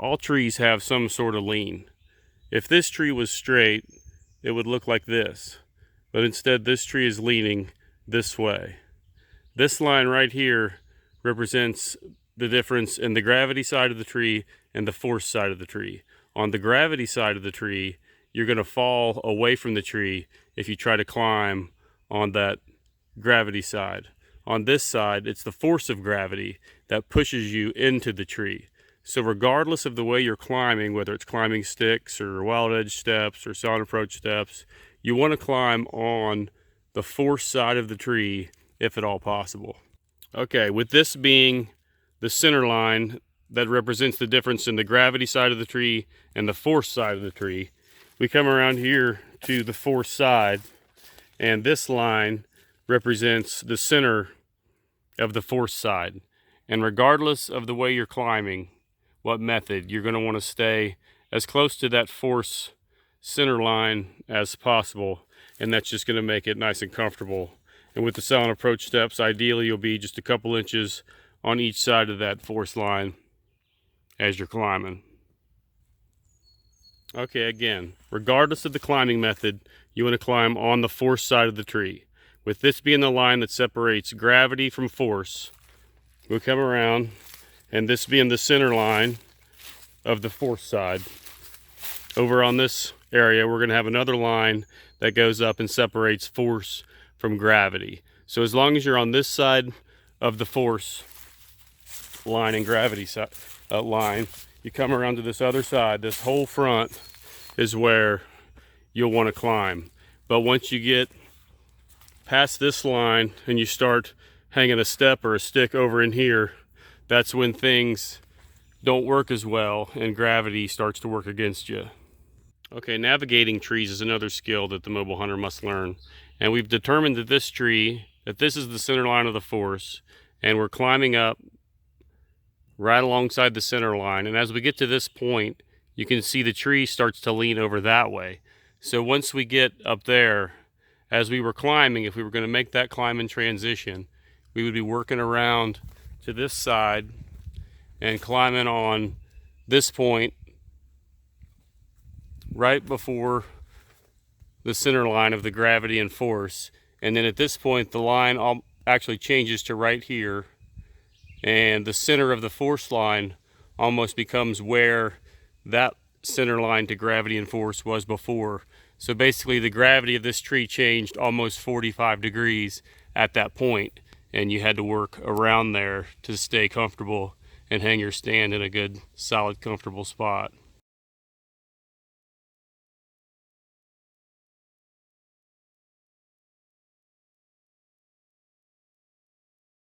all trees have some sort of lean. If this tree was straight, it would look like this, but instead this tree is leaning this way. This line right here represents the difference in the gravity side of the tree and the force side of the tree. On the gravity side of the tree, you're going to fall away from the tree if you try to climb on that gravity side. On this side, it's the force of gravity that pushes you into the tree. So regardless of the way you're climbing, whether it's climbing sticks or wild edge steps or silent approach steps, you want to climb on the force side of the tree if at all possible. Okay, with this being the center line that represents the difference in the gravity side of the tree and the force side of the tree, we come around here to the force side, and this line represents the center of the force side. And regardless of the way you're climbing, what method, you're going to want to stay as close to that force center line as possible, and that's just going to make it nice and comfortable. And with the silent approach steps, ideally you'll be just a couple inches on each side of that force line as you're climbing. Okay, again, regardless of the climbing method, you want to climb on the force side of the tree. With this being the line that separates gravity from force, we'll come around, and this being the center line of the force side. Over on this area, we're going to have another line that goes up and separates force from gravity. So as long as you're on this side of the force line and gravity line, you come around to this other side. This whole front is where you'll want to climb. But once you get past this line and you start hanging a step or a stick over in here, that's when things don't work as well and gravity starts to work against you. Okay, navigating trees is another skill that the mobile hunter must learn. And we've determined that this is the center line of the force, and we're climbing up right alongside the center line. And as we get to this point, you can see the tree starts to lean over that way. So once we get up there, as we were climbing, if we were going to make that climb in transition, we would be working around to this side and climbing on this point right before the center line of the gravity and force. And then at this point, the line actually changes to right here, and the center of the force line almost becomes where that center line to gravity and force was before. So basically the gravity of this tree changed almost 45 degrees at that point, and you had to work around there to stay comfortable and hang your stand in a good, solid, comfortable spot.